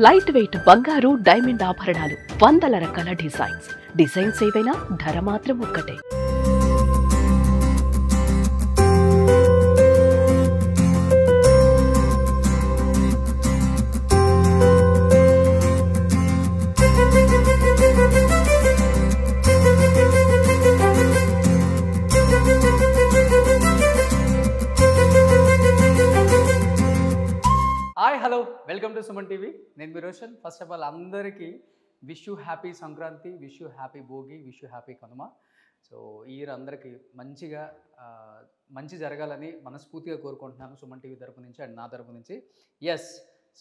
Light weight బంగారు diamond ఆభరణాలు, వందల రకాల డిజైన్స్ ఏవైనా ధర మాత్రం ఒక్కటే. Hi hello welcome to Suman TV. నేను మీ రోషన్. ఫస్ట్ ఆఫ్ ఆల్ అందరికీ wish you happy Sankranti, wish you happy Bhogi, wish you happy Kanuma. So ఈ ఇయర్ అందరికీ మంచి జరగాలని మనస్ఫూర్తిగా కోరుకుంటున్నాను సుమన్ టీవీ తరపు నుంచి అండ్ నా తరపు నుంచి. ఎస్,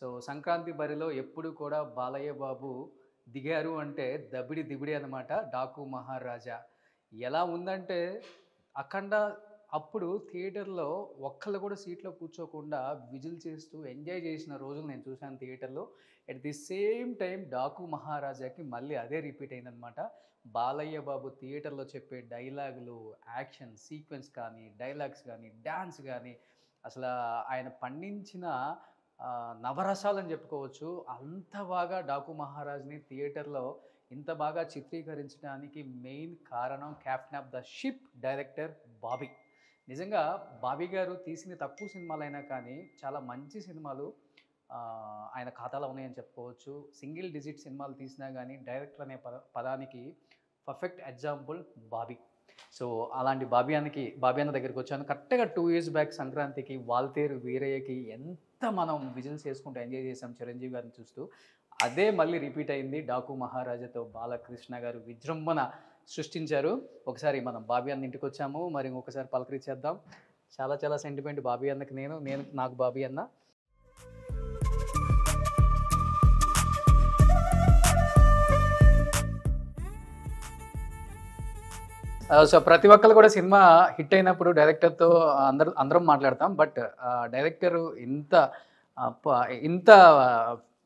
సో సంక్రాంతి బరిలో ఎప్పుడు కూడా బాలయ్య బాబు దిగారు అంటే దిబిడి అనమాట. డాకు మహారాజా ఎలా ఉందంటే అఖండ అప్పుడు థియేటర్లో ఒక్కళ్ళు కూడా సీట్లో కూర్చోకుండా విజిల్ చేస్తూ ఎంజాయ్ చేసిన రోజులు నేను చూశాను థియేటర్లో. At the same time Daku మహారాజాకి మళ్ళీ అదే రిపీట్ అయిందనమాట. బాలయ్య బాబు థియేటర్లో చెప్పే డైలాగులు, యాక్షన్ సీక్వెన్స్ కానీ, డైలాగ్స్ కానీ, డ్యాన్స్ కానీ, అసలు ఆయన పండించిన నవరసాలని చెప్పుకోవచ్చు. అంత బాగా డాకు మహారాజ్ని థియేటర్లో ఇంత బాగా చిత్రీకరించడానికి మెయిన్ కారణం captain of the ship director Bobby. నిజంగా బాబీ గారు తీసిన తక్కువ సినిమాలైనా కానీ చాలా మంచి సినిమాలు ఆయన ఖాతాలో ఉన్నాయని చెప్పుకోవచ్చు. సింగిల్ డిజిట్ సినిమాలు తీసినా కానీ డైరెక్టర్ అనే పదానికి పర్ఫెక్ట్ ఎగ్జాంపుల్ బాబీ. సో అలాంటి బాబీ అన్న దగ్గరికి వచ్చాను. కరెక్ట్గా 2 years బ్యాక్ సంక్రాంతికి వాల్తేరు వీరయ్యకి ఎంత మనం విజిల్స్ చేసుకుంటూ ఎంజాయ్ చేసాం చిరంజీవి గారిని చూస్తూ. అదే మళ్ళీ రిపీట్ అయింది డాకు మహారాజాతో. బాలకృష్ణ గారు విజృంభణ సృష్టించారు. ఒకసారి మనం బాబీ అన్న ఇంటికి వచ్చాము, మరి ఇంకొకసారి పలకరించేద్దాం. చాలా సెంటిమెంట్ బాబీ అన్నకి. నేను నాకు బాబీ అన్న. సో ప్రతి ఒక్కరు కూడా సినిమా హిట్ అయినప్పుడు డైరెక్టర్తో అందరం మాట్లాడతాం. బట్ డైరెక్టర్ ఇంత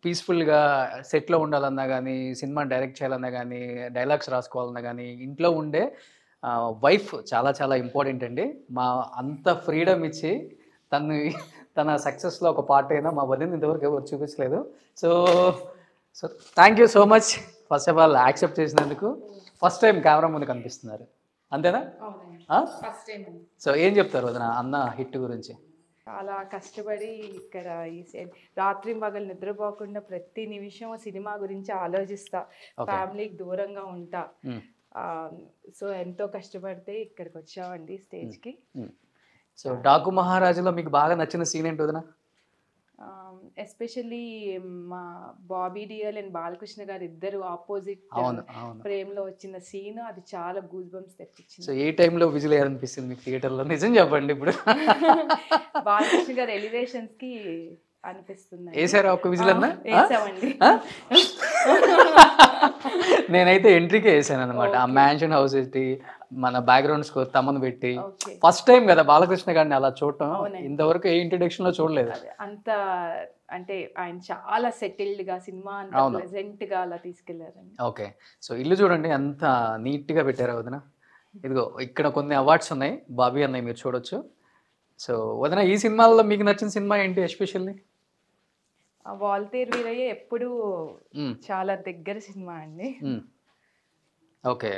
పీస్ఫుల్గా సెట్లో ఉండాలన్నా కానీ, సినిమా డైరెక్ట్ చేయాలన్నా కానీ, డైలాగ్స్ రాసుకోవాలన్నా కానీ, ఇంట్లో ఉండే వైఫ్ చాలా ఇంపార్టెంట్ అండి. అంత ఫ్రీడమ్ ఇచ్చి తన సక్సెస్లో ఒక పార్ట్ అయినా మా వదిన ఇంతవరకు ఎవరు చూపించలేదు. So thank you so much. First of all accept చేసినందుకు. ఫస్ట్ టైం కెమెరా ముందు కనిపిస్తున్నారు, అంతేనా? సో ఏం చెప్తారు వదిన అన్న హిట్ గురించి? చాలా కష్టపడి ఇక్కడ రాత్రి పగలు నిద్రపోకుండా ప్రతి నిమిషం సినిమా గురించి ఆలోచిస్తా, ఫ్యామిలీకి దూరంగా ఉంటా. సో ఎంతో కష్టపడితే ఇక్కడికి వచ్చామండి స్టేజ్కి. సో డాకు మహారాజులో మీకు బాగా నచ్చిన సీన్ ఏంటి వదిన? ఎస్పెషల్లీ మా బాబీ డియల్ అండ్ బాలకృష్ణ గారు ఇద్దరు ఆపోజిట్ ఫ్రేమ్ లో వచ్చిన సీన్, అది చాలా గూస్ బంప్స్ తెప్పించింది. సో ఏ టైంలో విజిల్ వేయాలనిపిస్తుంది మీకు థియేటర్లో? నిజం చెప్పండి. ఇప్పుడు బాలకృష్ణ గారు ఎలివేషన్స్ కి అనిపిస్తుంది. వేసారా ఒక్క విజిల్ అన్నా? వేసామండి. నేనైతే ఎంట్రీకే వేసాను అనమాట. ఆ మ్యాన్షన్ హౌస్ పెట్టి మన బ్యాక్గ్రౌండ్ స్కోర్ తమను పెట్టి ఫస్ట్ టైం కదా బాలకృష్ణ గారిని అలా చూడటం. ఇంతవరకు ఏ ఇంట్రడక్షన్ లో చూడలేదు. అంత అంటే ఆయన చాలా సెటిల్డ్ గా సినిమా అంతా ప్లెజెంట్ గా అలా తీసుకెళ్లారండి. ఓకే, సో ఇల్లు చూడండి ఎంత నీట్ గా పెట్టారు వదిన. ఇదిగో ఇక్కడ కొన్ని అవార్డ్స్ ఉన్నాయి బాబీ అన్నయ్య, మీరు చూడొచ్చు. సో వదిన ఈ సినిమాల్లో మీకు నచ్చిన సినిమా ఏంటి ఎస్పెషల్లీ? వాల్తేరు వీరయ్య ఎప్పుడు చాలా దగ్గర సినిమా అండి. Okay,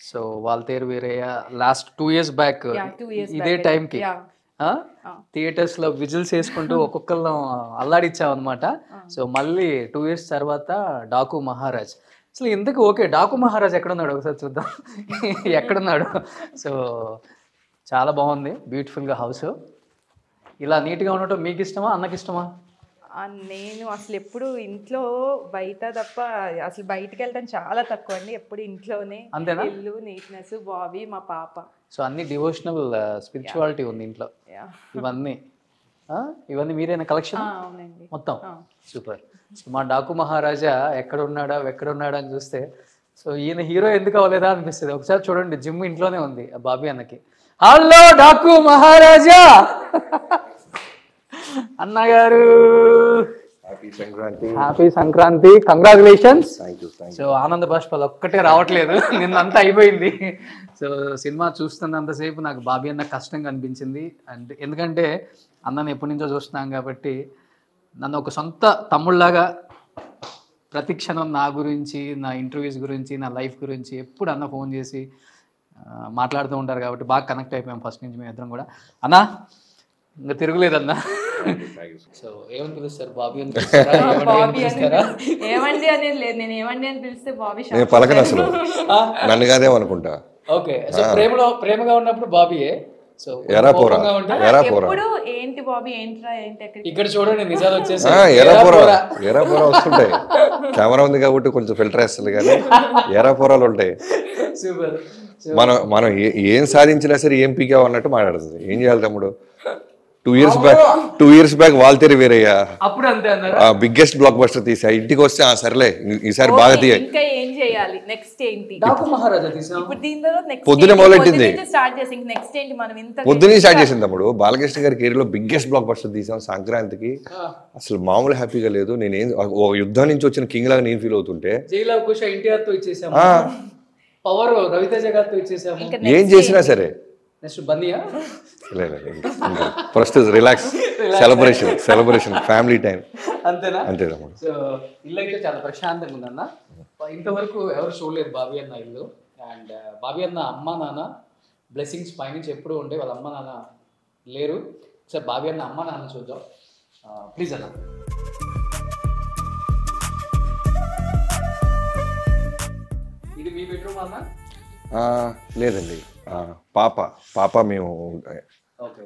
so Waltair Veerayya last 2 years back ఇదే టైంకి థియేటర్స్ లో విజిల్స్ వేసుకుంటూ ఒక్కొక్కరు అల్లాడిచ్చాం అనమాట. సో మళ్ళీ 2 years తర్వాత డాకు మహారాజ్. అసలు ఎందుకు ఓకే డాకు మహారాజ్ ఎక్కడున్నాడు ఒకసారి చూద్దాం. ఎక్కడున్నాడు? సో చాలా బాగుంది, బ్యూటిఫుల్గా హౌస్. ఇలా నీట్గా ఉండటం మీకు ఇష్టమా అన్నకి ఇష్టమా? నేను అసలు ఎప్పుడు ఇంట్లో బయట తప్ప అసలు బయటకు వెళ్ళడం చాలా తక్కువ అండి. ఎప్పుడు ఇంట్లోనే. అంతేనా? ఇల్లు నీట్నెస్, బాబీ, మా పాప. సో అన్ని డివోషనల్ స్పిరిచువాలిటీ ఉంది ఇంట్లో. ఇవన్నీ మీరేనా కలెక్షన్ మొత్తం? సూపర్. మా డాకు మహారాజా ఎక్కడున్నాడా అని చూస్తే సో ఈయన హీరో ఎందుకు అవ్వలేదా అనిపిస్తుంది. ఒకసారి చూడండి, జిమ్ ఇంట్లోనే ఉంది బాబీ అన్నకి. హలో డాకు మహారాజా అన్నగారు, హ్యాపీ సంక్రాంతి, కంగ్రాచులేషన్స్. సో ఆనంద బాష్పాలు ఒక్కటే రావట్లేదు, నిన్నంతా అయిపోయింది. సో సినిమా చూస్తున్నంతసేపు నాకు బాబీ అన్న కష్టంగా అనిపించింది. అండ్ ఎందుకంటే అన్నని ఎప్పటి నుంచో చూస్తున్నాం కాబట్టి నన్ను ఒక సొంత తమ్ముళ్ళలాగా ప్రతి క్షణం నా గురించి, నా ఇంటర్వ్యూస్ గురించి, నా లైఫ్ గురించి ఎప్పుడు అన్న ఫోన్ చేసి మాట్లాడుతూ ఉంటారు కాబట్టి బాగా కనెక్ట్ అయిపోయాం ఫస్ట్ నుంచి మేము ఇద్దరం కూడా. అన్నా ఇంకా తిరుగులేదన్నా. సో ఏమని పిలుస్తారు? బాబీ అని పిలుస్తారా? ఏమండి అనేది లేదు, నేను ఏమండి అని పిలిస్తే బాబీ నేను పలకను అసలు, నన్ను కాదేమనుకుంటా. ఓకే, సో ప్రేమగా ఉన్నప్పుడు బాబీయే. సో ఎరా పోరా ఎప్పుడు ఏంటి బాబీ ఏంట్రా ఏంటి ఇక్కడ చూడండి నిజాలు వచ్చేసి ఎరా పోరా వస్తుంటాయి. కెమెరా ఉంది కాబట్టి కొంచెం ఫిల్టర్ వేస్తుంది కానీ ఎరా పోరాలు ఉంటాయి. సూపర్. మనం ఏం సాధించినా సరే ఏం పీకావు అన్నట్టు మాట్లాడుతుంది. ఏం చేయాలి తమ్ముడు? 2 years బ్యాక్ వాల్తేరి వేరయ్యా, అప్పుడు అంతే అన్నారా? బిగ్గెస్ట్ బ్లాక్ బస్టర్ తీసా. ఇంటికి వస్తే సర్లే ఈసారి బాగా తీయ. ఇంకా ఏం చేయాలి నెక్స్ట్ ఏంటి? డాకు మహారాజా తీసాం. ఇప్పుడు దీనిలో నెక్స్ట్ పొద్దునే మొదలెట్టింది, స్టార్ట్ చేసి నెక్స్ట్ ఏంటి మనం ఇంత పొద్దునే స్టార్ట్ చేసింది తమ్ముడు. బాలకృష్ణ గారి కెరీర్ లో బిగ్గెస్ట్ బ్లాక్ బస్టర్ తీసాం సంక్రాంతికి. అసలు మామూలు హ్యాపీగా లేదు. నేనేం ఒక యుద్ధం నుంచి వచ్చిన కింగ్ లాగా నేను ఫీల్ అవుతుంటే, జైలు అవకాశం ఎన్టీఆర్ తో ఇచ్చేసాము, పవర్ రవితేజ గారితో ఇచ్చేసాము. ఏం చేసినా సరే నెక్స్ట్ బన్నీయా first relax, celebration family time అంతేనా? అంతే తమ్ముడు. సో ఇల్లు అయితే చాలా ప్రశాంతంగా ఉందన్న. ఇంతవరకు ఎవరు చూడలేదు బాబీ అన్న ఇల్లు. అండ్ బాబీ అన్న అమ్మ నాన్న బ్లెస్సింగ్స్ పైనుంచి ఎప్పుడూ ఉండే, వాళ్ళ అమ్మ నాన్న లేరు. సార్ బాబీ అన్న అమ్మ నాన్న చూద్దాం ప్లీజ్ అన్న. ఇది మీ బెడ్రూమ్ అన్న? లేదండి, పాప మేము. ఓకే,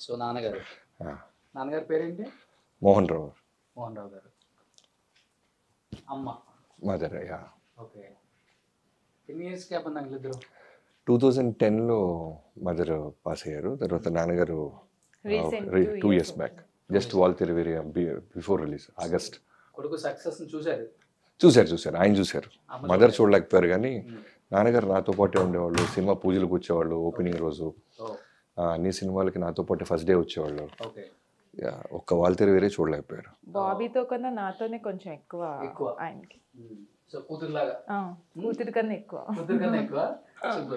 సో నాన్నగారు పేరేంటి? మోహన్ రావు గారు. అమ్మ మదర్. ఓకే, ఎన్ని ఇయర్స్ గ్యాప్ అన్న వీళ్ళిద్దరు? 2010లో మదర్ పాస్ అయ్యారు. తర్వాత నాన్నగారు 2 years back, just Waltair వేరియా before release August. కొడుకు సక్సెస్ చూశారు? చూశారు, ఆయన చూశారు. మదర్ చూడలేకపోయారు కానీ నాన్నగారు నాతో పాటే ఉండేవాళ్ళు. సినిమా పూజలకు వచ్చేవాళ్ళు, ఓపెనింగ్ రోజు అన్ని సినిమాలకి నాతో పాటు ఫస్ట్ డే వచ్చేవాళ్ళు. ఒక్క వాల్తేరి వేరే చూడలేకపోయారు. బాబీతో కన్నా నాతోనే కొంచెం ఎక్కువ ఆయనకి. సో కూతురులాగా? కూతురు కన్నా ఎక్కువ.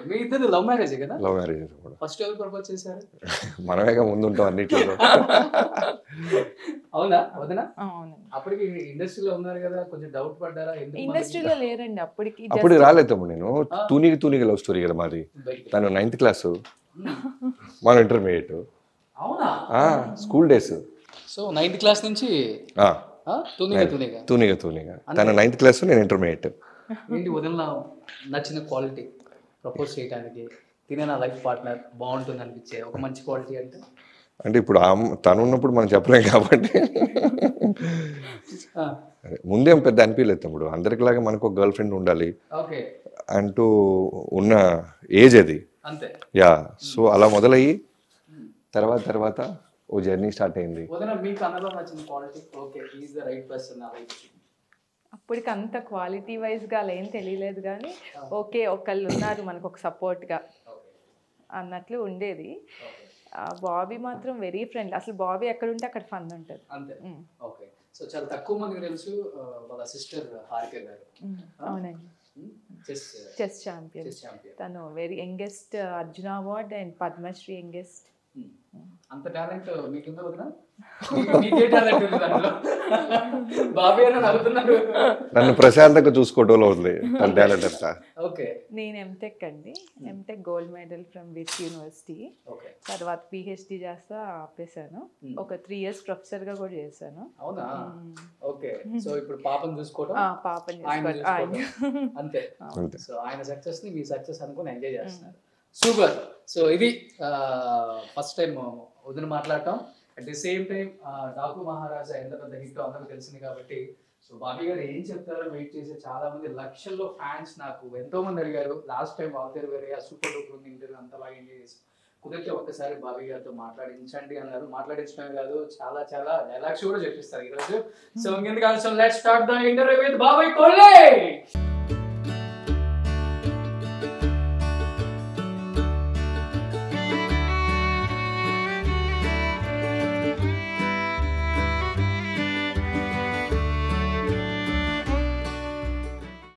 మీ ఇద్దరు లవ్ మ్యారేజ్ కదా? లవ్ మ్యారేజ్ కూడా. ఫస్ట్ ఎవరు ప్రపోజ్ చేశారు? మనమేగా ముందు ఉంటాం అన్నిటిలో. అవునా వదినా? అవును. అప్పటికి ఇండస్ట్రీలో ఉన్నారు కదా, కొంచెం డౌట్ పడ్డారా? ఇండస్ట్రీలో లేరండి అప్పటికి. అప్పుడు రాలేదు. నేను తూనికి లవ్ స్టోరీ కదా మాది. తను 9th క్లాస్, మన ఇంటర్మీడియట్. అవునా? School days. So 9th class నుంచి తూనిగా. తను 9th క్లాస్, నేను ఇంటర్మీడియట్. ఏంటి వదిన నచ్చిన క్వాలిటీ ప్రపోజ్ చేయడానికి? తినే నా లైఫ్ పార్ట్నర్ బాగుంటుంది అనిపించే ఒక మంచి క్వాలిటీ అంటే ఇప్పుడు తను ఉన్నప్పుడు మనం చెప్పలేం కాబట్టి ముందేం పెద్ద అనిపించలేదు తమ్ముడు. అందరికిలాగా మనకు ఒక గర్ల్ ఫ్రెండ్ ఉండాలి అంటూ ఉన్న ఏజ్ అది. సో అలా మొదలయ్యి తర్వాత ఓ జర్నీ స్టార్ట్ అయింది. అప్పటికి అంత క్వాలిటీ వైజ్గా అలా ఏం తెలియలేదు కానీ ఓకే ఒకళ్ళు ఉన్నారు మనకు ఒక సపోర్ట్గా అన్నట్లు ఉండేది. బాబీ మాత్రం వెరీ ఫ్రెండ్లీ. అసలు బాబీ ఎక్కడ ఉంటే అక్కడ ఫన్ ఉంటుంది. అంతే. ఓకే, సో చాలా తక్కువ మందికి తెలుసు వాళ్ళ సిస్టర్ హారిక గారు. అవునండి, చెస్ ఛాంపియన్. తను very youngest Arjuna award and Padma Shri youngest. అంత టాలెంట్ మీకుందా వదినా? మీకే టాలెంట్ ఉంది దాంట్లో. బాబీ అని నవ్వుతున్నారు. నన్ను ప్రశాంతంగా చూసుకోవడంలో ఉంది తన టాలెంట్ అంతా. ఓకే, నేను ఎంటెక్ అండి. MTech gold medal from which university. తర్వాత పిహెచ్డి చేస్తా ఆపేసాను. ఒక 3 years ప్రొఫెసర్ గా కూడా చేశాను. అవునా? ఓకే, సో ఇప్పుడు పాపను చూసుకోవడం, పాపని అంతే. సో ఆయన సక్సెస్ ని మీ సక్సెస్ అనుకుని ఎంజాయ్ చేస్తున్నారు. సూపర్. సో ఇది ఫస్ట్ టైం వదిన మాట్లాడటం. At the same time Daku Maharaja ఎంత పెద్ద హిట్ అందరూ తెలిసింది కాబట్టి సో బాబీ గారు ఏం చెప్తారో వెయిట్ చేసే చాలా మంది లక్షల్లో ఫ్యాన్స్ నాకు ఎంతో మంది అడిగారు. లాస్ట్ టైం వాల్తేరు వేరే సూపర్ డూపర్ ఉంది ఇంటర్వ్యూ, అంతా బాగా ఎంజాయ్ చేసి కుదిరితే ఒక్కసారి బాబీ గారితో మాట్లాడించండి అన్నారు. మాట్లాడించడమే కాదు చాలా డైలాగ్స్ కూడా చెప్పిస్తారు ఈరోజు. సో ఇంకెందుకు ఆలస్యం, let's start the interview with Bobby కొల్లే.